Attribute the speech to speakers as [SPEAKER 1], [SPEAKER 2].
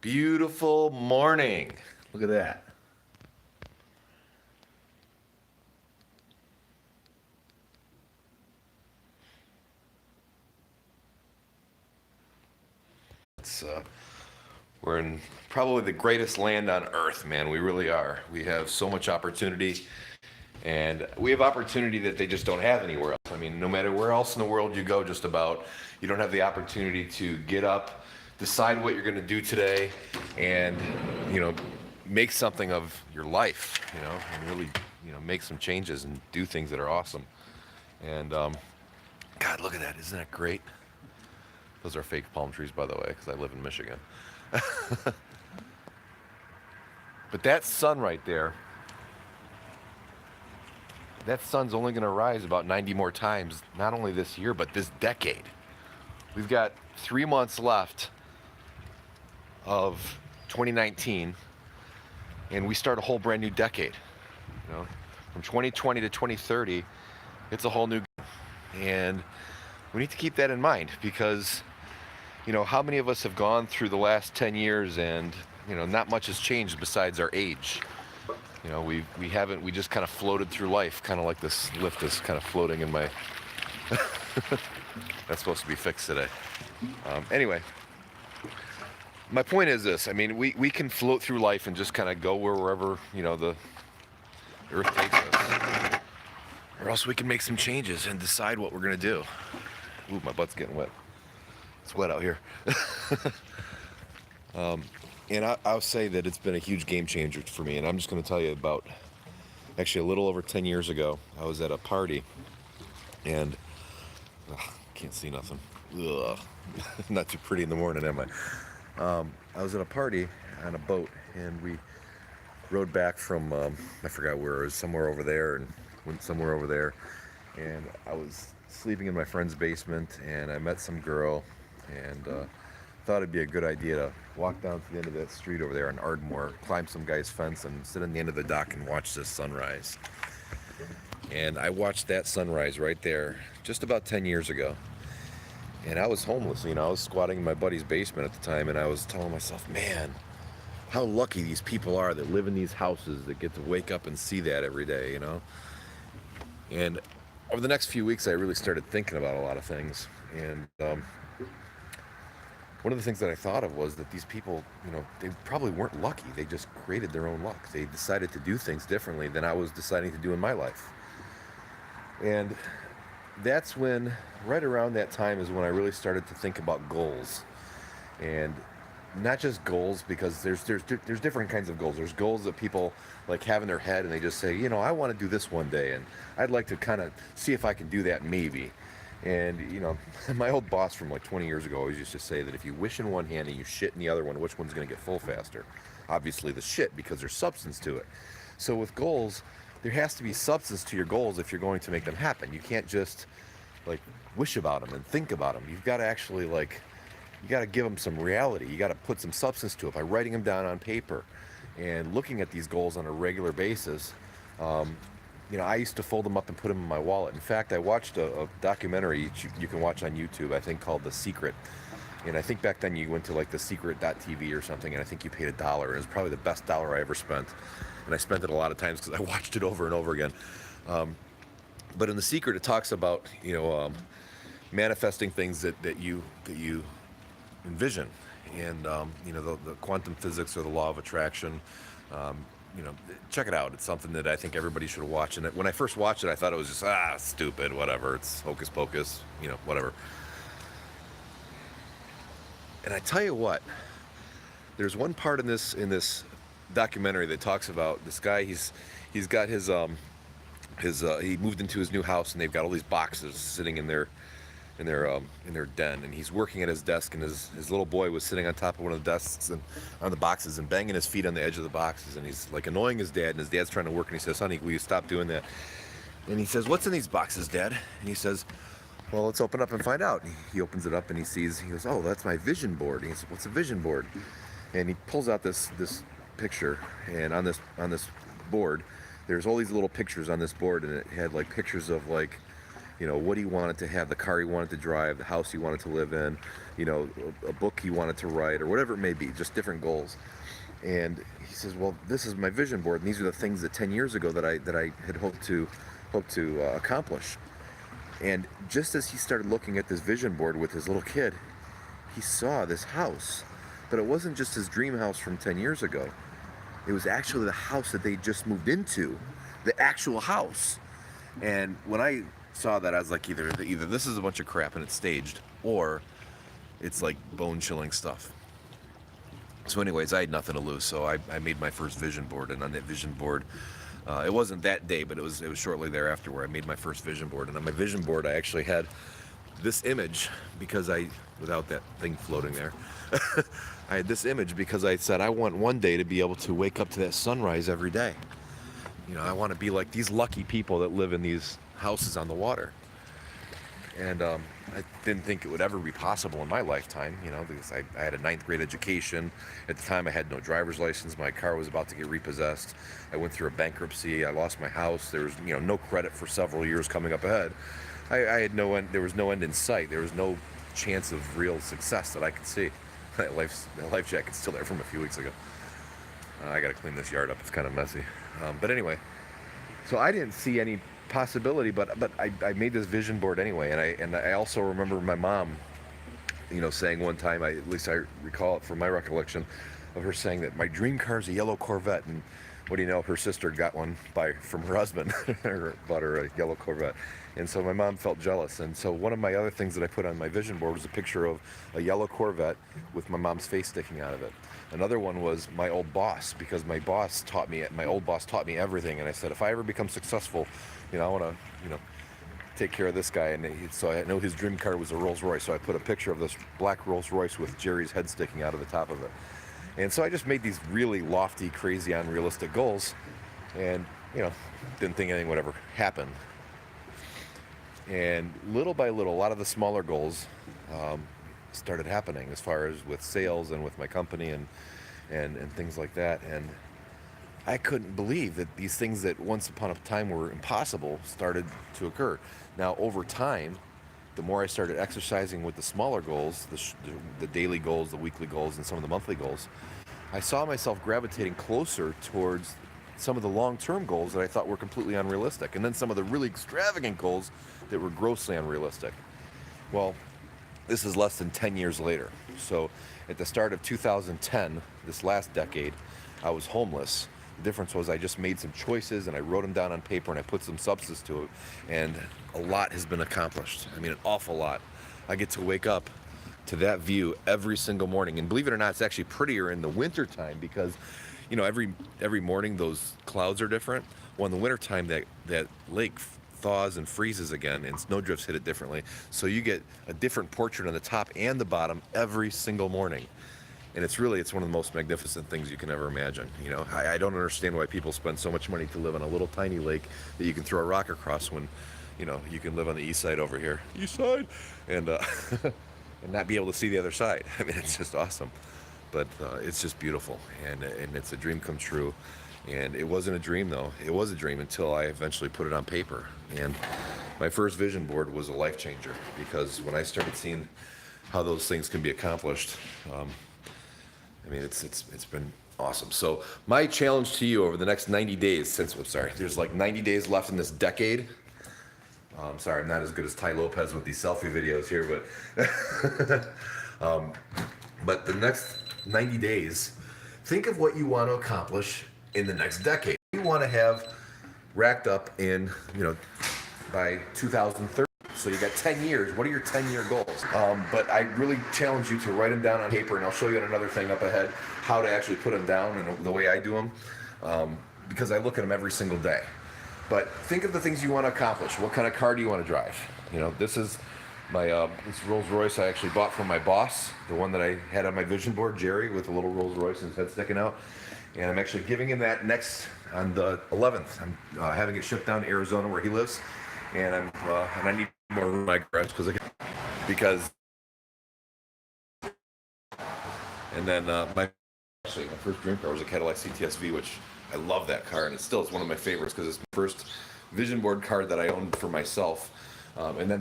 [SPEAKER 1] Beautiful morning. Look at that. It's we're in probably the greatest land on earth, man. We really are. We have so much opportunity, and we have opportunity that they just don't have anywhere else. I mean, no matter where else in the world you go, just about, you don't have the opportunity to get up, decide what you're going to do today, and you know, make something of your life. And really, make some changes and do things that are awesome. And God, look at that! Isn't that great? Those are fake palm trees, by the way, because I live in Michigan. But that sun right there, that sun's only going to rise about 90 more times, not only this year, but this decade. We've got 3 months left of 2019, and we start a whole brand new decade. From 2020 to 2030, it's a whole new, and we need to keep that in mind because, how many of us have gone through the last 10 years and, not much has changed besides our age. We just kind of floated through life, kind of like this lift is kind of floating in my, that's supposed to be fixed today. Anyway, my point is this. I mean, we can float through life and just kind of go wherever, the earth takes us. Or else we can make some changes and decide what we're going to do. Ooh, my butt's getting wet. It's wet out here. And I'll say that it's been a huge game changer for me. And I'm just going to tell you about, actually a little over 10 years ago, I was at a party and can't see nothing. Ugh. Not too pretty in the morning, am I? I was at a party on a boat and we rode back from, I forgot where, it was somewhere over there, and went somewhere over there. And I was sleeping in my friend's basement and I met some girl and thought it'd be a good idea to walk down to the end of that street over there on Ardmore, climb some guy's fence and sit on the end of the dock and watch this sunrise. And I watched that sunrise right there just about 10 years ago. And I was homeless, I was squatting in my buddy's basement at the time, and I was telling myself, man, how lucky these people are that live in these houses that get to wake up and see that every day, And over the next few weeks, I really started thinking about a lot of things. And one of the things that I thought of was that these people, they probably weren't lucky. They just created their own luck. They decided to do things differently than I was deciding to do in my life. And that's when, right around that time, is when I really started to think about goals. And not just goals, because there's different kinds of goals. There's goals that people like have in their head and they just say, I want to do this one day and I'd like to kind of see if I can do that maybe. And my old boss from like 20 years ago always used to say that if you wish in one hand and you shit in the other one, which one's going to get full faster? Obviously the shit, because there's substance to it. So with goals, there has to be substance to your goals if you're going to make them happen. You can't just like wish about them and think about them. You've got to actually you got to give them some reality. You got to put some substance to it by writing them down on paper and looking at these goals on a regular basis. I used to fold them up and put them in my wallet. In fact, I watched a documentary you can watch on YouTube, I think, called The Secret. And I think back then you went to like thesecret.tv or something, and I think you paid $1. It was probably the best dollar I ever spent. And I spent it a lot of times because I watched it over and over again. But in The Secret, it talks about, manifesting things that you envision. And, the quantum physics or the law of attraction. Check it out. It's something that I think everybody should watch. And when I first watched it, I thought it was just, stupid, whatever. It's hocus pocus, whatever. And I tell you what, there's one part in this documentary that talks about this guy. He's got his he moved into his new house, and they've got all these boxes sitting in their den, and he's working at his desk, and his little boy was sitting on top of one of the desks and on the boxes and banging his feet on the edge of the boxes, and he's like annoying his dad, and his dad's trying to work, and he says, honey, will you stop doing that? And he says, what's in these boxes, Dad? And he says, well, let's open up and find out. And he opens it up and he goes, oh, that's my vision board. And he says, what's a vision board? And he pulls out this picture, and on this board there's all these little pictures on this board, and it had like pictures of like what he wanted to have, the car he wanted to drive, the house he wanted to live in, a book he wanted to write, or whatever it may be, just different goals. And he says, well, this is my vision board, and these are the things that 10 years ago that I had hoped to accomplish. And just as he started looking at this vision board with his little kid, he saw this house. But it wasn't just his dream house from 10 years ago. It was actually the house that they just moved into, the actual house. And when I saw that, I was like, either this is a bunch of crap and it's staged, or it's like bone-chilling stuff. So anyways, I had nothing to lose, so I made my first vision board, and on that vision board, it wasn't that day, but it was shortly thereafter where I made my first vision board. And on my vision board, I actually had this image, because without that thing floating there, I had this image because I said I want one day to be able to wake up to that sunrise every day. I want to be like these lucky people that live in these houses on the water. And I didn't think it would ever be possible in my lifetime, because I had a 9th grade education. At the time, I had no driver's license. My car was about to get repossessed. I went through a bankruptcy. I lost my house. There was, no credit for several years coming up ahead. I had no end. There was no end in sight. There was no chance of real success that I could see. That life jacket's still there from a few weeks ago. I got to clean this yard up. It's kind of messy. But anyway, so I didn't see any possibility, but I made this vision board anyway, and I also remember my mom, saying one time, at least I recall it from my recollection, of her saying that my dream car is a yellow Corvette, and what do you know, her sister got one from her husband, bought her a yellow Corvette, and so my mom felt jealous. And so one of my other things that I put on my vision board was a picture of a yellow Corvette with my mom's face sticking out of it. Another one was my old boss, because my old boss taught me everything, and I said, if I ever become successful, I want to, take care of this guy. And so I know his dream car was a Rolls Royce, so I put a picture of this black Rolls Royce with Jerry's head sticking out of the top of it. And so I just made these really lofty, crazy, unrealistic goals, and didn't think anything would ever happen. And little by little, a lot of the smaller goals started happening, as far as with sales and with my company and things like that. And I couldn't believe that these things that once upon a time were impossible started to occur. Now, over time, the more I started exercising with the smaller goals, the daily goals, the weekly goals, and some of the monthly goals, I saw myself gravitating closer towards some of the long-term goals that I thought were completely unrealistic, and then some of the really extravagant goals that were grossly unrealistic. Well, this is less than 10 years later. So at the start of 2010, this last decade, I was homeless. The difference was I just made some choices, and I wrote them down on paper, and I put some substance to it, and a lot has been accomplished. I mean, an awful lot. I get to wake up to that view every single morning, and believe it or not, it's actually prettier in the wintertime, because every morning those clouds are different. Well, in the wintertime, that lake thaws and freezes again, and snowdrifts hit it differently, so you get a different portrait on the top and the bottom every single morning. And it's one of the most magnificent things you can ever imagine. I don't understand why people spend so much money to live on a little tiny lake that you can throw a rock across, when you can live on the east side over here, east side, and and not be able to see the other side. I mean, it's just awesome. But it's just beautiful, and it's a dream come true. And it wasn't a dream, though. It was a dream until I eventually put it on paper. And my first vision board was a life changer, because when I started seeing how those things can be accomplished, I mean, it's been awesome. So my challenge to you over the next 90 days, there's like 90 days left in this decade. Sorry, I'm not as good as Ty Lopez with these selfie videos here, but the next 90 days, think of what you want to accomplish in the next decade. You want to have racked up in, by 2030. So you got 10 years. What are your 10-year goals? But I really challenge you to write them down on paper, and I'll show you on another thing up ahead how to actually put them down and the way I do them, because I look at them every single day. But think of the things you want to accomplish. What kind of car do you want to drive? This is my this Rolls Royce I actually bought from my boss, the one that I had on my vision board, Jerry, with a little Rolls Royce and his head sticking out. And I'm actually giving him that next on the 11th. I'm having it shipped down to Arizona, where he lives, and and I need more room in my garage because. And then my first dream car was a Cadillac CTS-V, which I love that car, and it's one of my favorites, because it's my first vision board car that I owned for myself. And then